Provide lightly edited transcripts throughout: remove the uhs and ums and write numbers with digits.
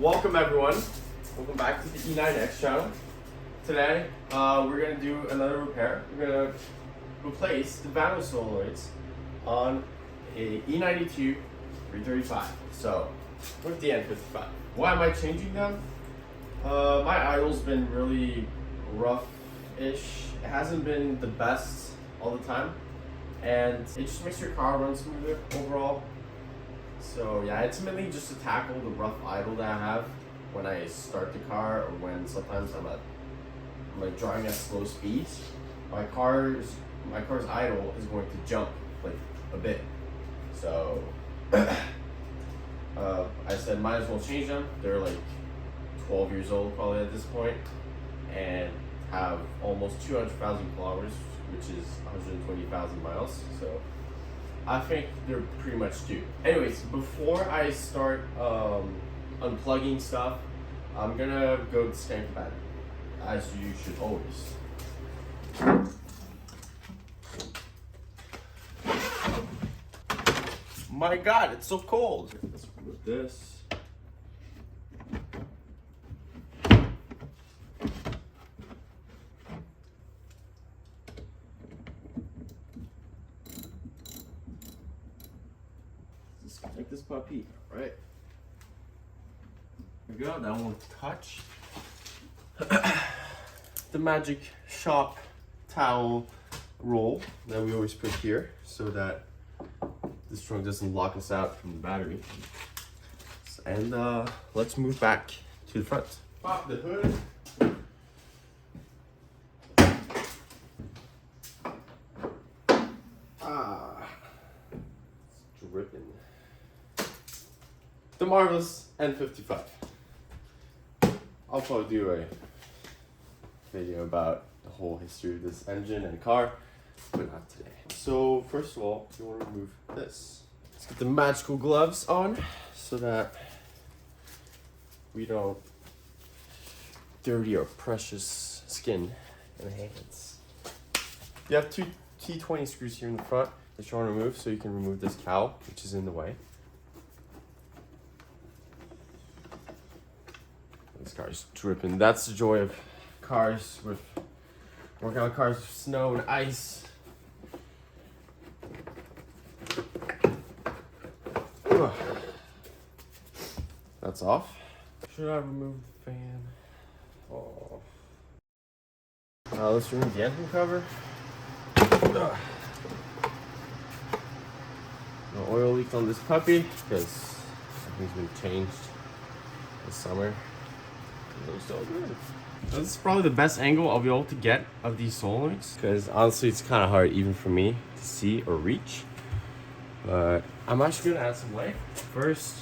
Welcome everyone. Welcome back to the E92 channel. Today, we're gonna do another repair. We're gonna replace the VANOS Soleinoids on a E92 335. So, with the N55. Why am I changing them? My idle's been really rough-ish. It hasn't been the best all the time, and it just makes your car run smoother overall. So yeah, it's mainly just to tackle the rough idle that I have when I start the car, or when sometimes I'm like driving at slow speeds. My car's idle is going to jump like a bit. So I said might as well change them. They're like 12 years old probably at this point, and have almost 200,000 kilometers, which is 120,000 miles. So I think they're pretty much due. Anyways, before I start unplugging stuff, I'm gonna go skank the battery, as you should always. My God, it's so cold. Let's remove this. Like this puppy, right? There we go, that won't touch. The magic shop towel roll that we always put here so that this trunk doesn't lock us out from the battery. And let's move back to the front. Pop the hood. It's dripping. The marvelous N55. I'll probably do a video about the whole history of this engine and car, but not today. So first of all, you want to remove this. Let's get the magical gloves on so that we don't dirty our precious skin and hands. You have two T20 screws here in the front that you want to remove, so you can remove this cowl, which is in the way. This car's dripping. That's the joy of cars with working on cars with snow and ice. Ugh. That's off. Should I remove the fan? Oh. Let's remove the engine cover. Ugh. No oil leaked on this puppy because something's been changed this summer. It looks so good. This is probably the best angle I'll be able to get of these solenoids, because honestly it's kind of hard even for me to see or reach. But I'm actually gonna add some light. First,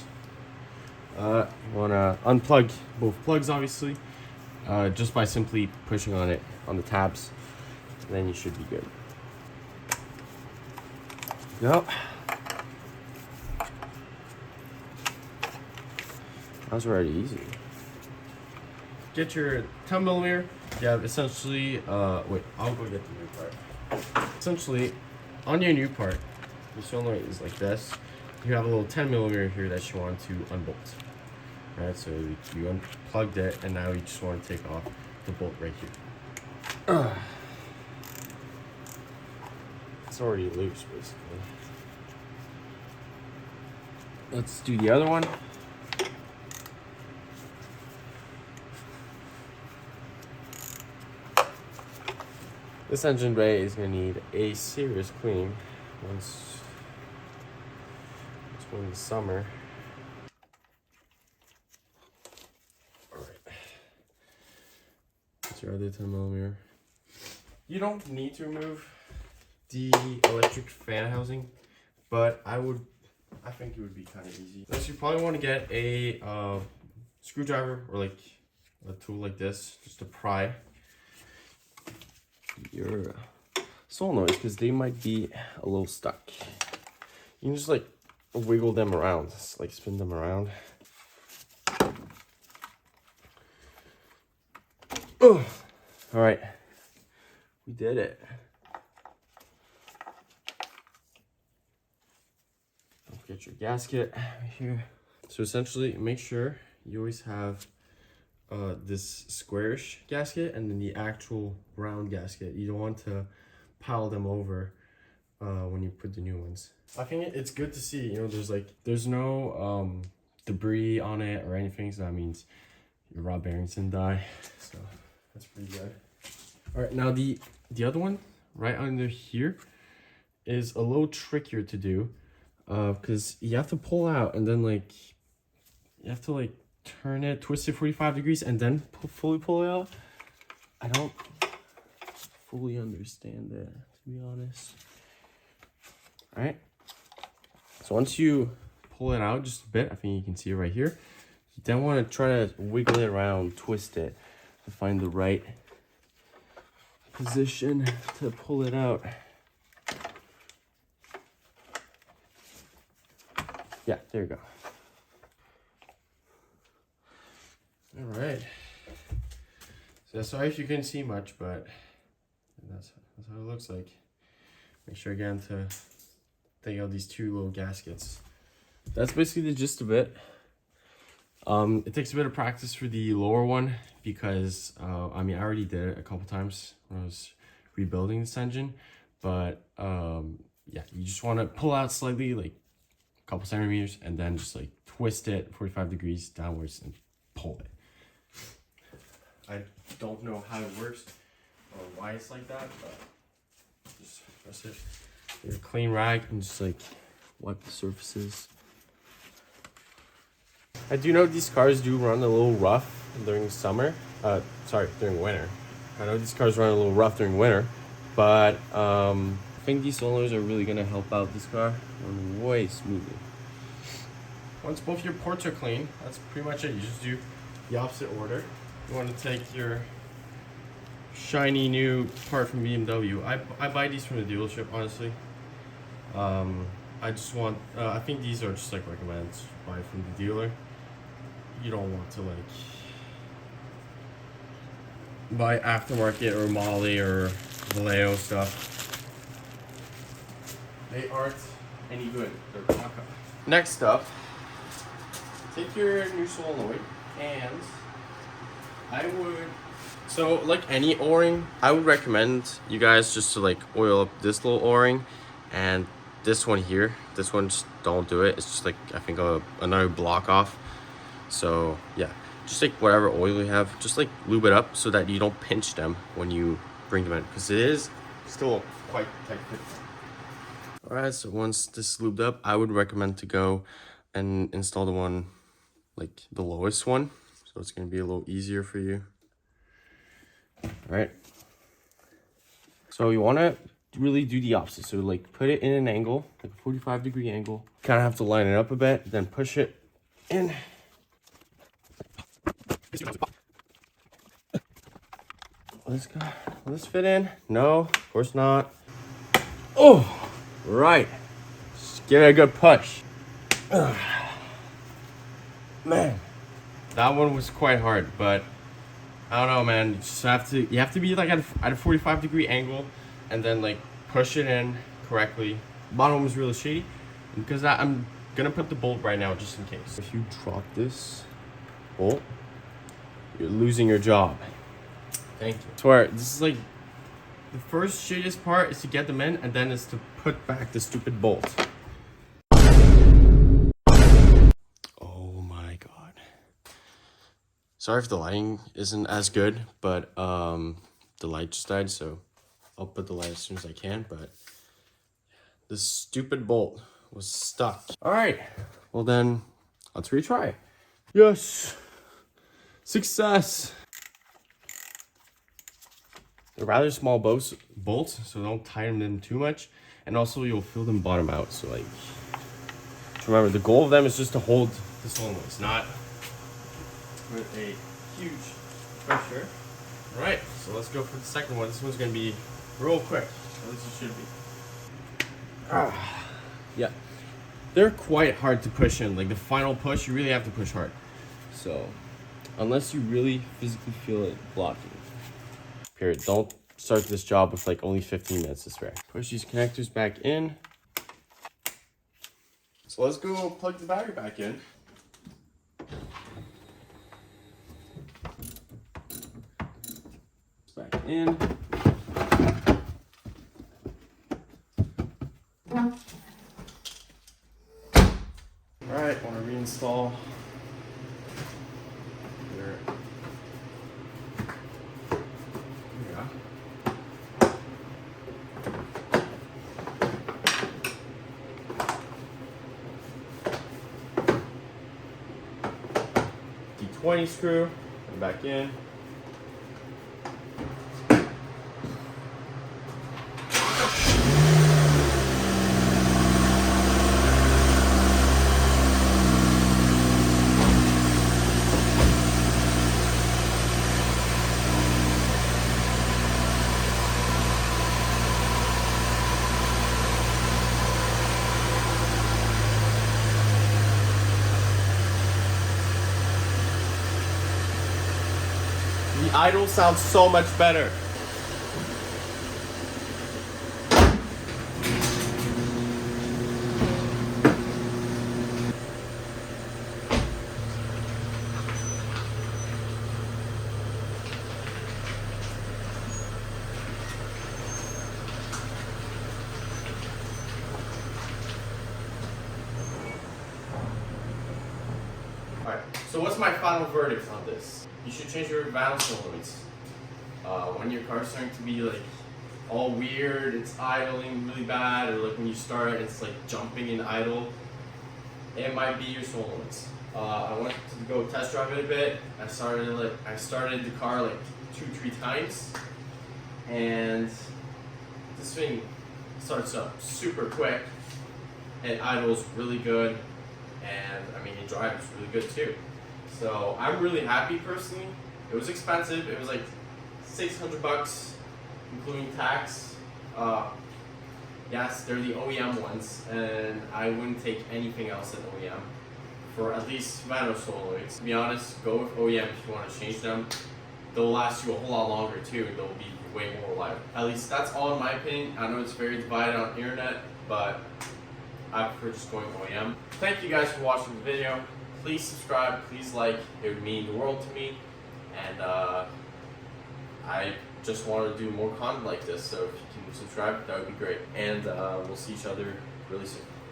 you wanna unplug both plugs, obviously, just by simply pushing on it on the tabs. And then you should be good. Yep. That was already easy. Get your 10mm. Yeah, essentially, wait, I'll go get the new part. Essentially, on your new part, the solenoid is like this. You have a little 10mm here that you want to unbolt. Right, so you unplugged it, and now you just want to take off the bolt right here. It's already loose, basically. Let's do the other one. This engine bay is going to need a serious cleaning once we're in the summer. Alright. That's your other 10mm. You don't need to remove the electric fan housing, but I think it would be kind of easy. Next, you probably want to get a screwdriver or like a tool like this just to pry your solenoids, because they might be a little stuck. You can just like wiggle them around, just like spin them around. Oh, all right, we did it. Don't forget your gasket right here. So essentially, make sure you always have this squarish gasket and then the actual round gasket. You don't want to pile them over when you put the new ones. I think it's good to see, you know, there's no debris on it or anything, so that means your rod bearings didn't die. So that's pretty good. All right, now the other one right under here is a little trickier to do because you have to pull out and then like you have to like turn it, twist it 45 degrees and then fully pull it out. I don't fully understand it, to be honest. All right, so once you pull it out just a bit, I think you can see it right here, you then want to try to wiggle it around, twist it to find the right position to pull it out. Yeah, there you go. All right. So sorry if you couldn't see much, but that's how it looks like. Make sure again to take out these two little gaskets. That's basically the gist of it. It takes a bit of practice for the lower one because I mean I already did it a couple times when I was rebuilding this engine, but yeah, you just want to pull out slightly, like a couple centimeters, and then just like twist it 45 degrees downwards and pull it. I don't know how it works or why it's like that, but just press it. Get a clean rag and just like wipe the surfaces. I do know these cars do run a little rough during summer. During winter. I know these cars run a little rough during winter, but I think these solenoids are really gonna help out this car run way smoothly. Once both your ports are clean, that's pretty much it. You just do the opposite order. You want to take your shiny new part from BMW. I buy these from the dealership, honestly. I just want, I think these are just like recommended to buy from the dealer. You don't want to like buy aftermarket or Molly or Vallejo stuff. They aren't any good. They're knockoff. Next up, take your new solenoid and I would, so like any O-ring, I would recommend you guys just to like oil up this little O-ring and this one here. This one, just don't do it. It's just like, I think another block off. So yeah, just like whatever oil you have, just like lube it up so that you don't pinch them when you bring them in, because it is still quite tight fit. All right, so once this is lubed up, I would recommend to go and install the one, like the lowest one. So it's going to be a little easier for you. All right. So you want to really do the opposite. So like put it in an angle, like a 45-degree angle. Kind of have to line it up a bit, then push it in. Will this fit in? No, of course not. Oh, right. Just give it a good push. Man, that one was quite hard, but I don't know, man. You have to be like at a 45-degree angle and then like push it in correctly. Bottom was really shady, and because I'm gonna put the bolt right now just in case. If you drop this bolt, you're losing your job. Thank you. I swear, this is like the first shadiest part is to get them in, and then is to put back the stupid bolt. Oh my god. Sorry if the lighting isn't as good, but the light just died, so I'll put the light as soon as I can, but this stupid bolt was stuck. All right, well then, let's retry. Yes, success. They're rather small bolts, so don't tighten them too much, and also you'll feel them bottom out. So like, remember the goal of them is just to hold the solenoids, not with a huge pressure. All right, so let's go for the second one. This one's gonna be real quick, at least it should be. Yeah, they're quite hard to push in. Like the final push, you really have to push hard. So unless you really physically feel it blocking. Period. Don't start this job with like only 15 minutes to spare. Push these connectors back in. So let's go plug the battery back in. in. Alright, want to reinstall your D20 screw, put it back in. The idle sounds so much better. Alright, so what's my final verdict on this? You should change your VANOS Soleinoids. When your car's starting to be like all weird, it's idling really bad, or like when you start it's like jumping in idle, it might be your Soleinoids. I went to go test drive it a bit. I started the car like 2-3 times, and this thing starts up super quick. It idles really good, and I mean it drives really good too. So I'm really happy personally. It was expensive. It was like $600 including tax. Yes, they're the OEM ones, and I wouldn't take anything else at OEM for at least VANOS Soleinoids. To be honest, go with OEM if you want to change them. They'll last you a whole lot longer too. They'll be way more reliable. At least that's all in my opinion. I know it's very divided on the internet, but I prefer just going OEM. Thank you guys for watching the video. Please subscribe, please like, it would mean the world to me. And I just want to do more content like this, so if you can subscribe, that would be great. And we'll see each other really soon.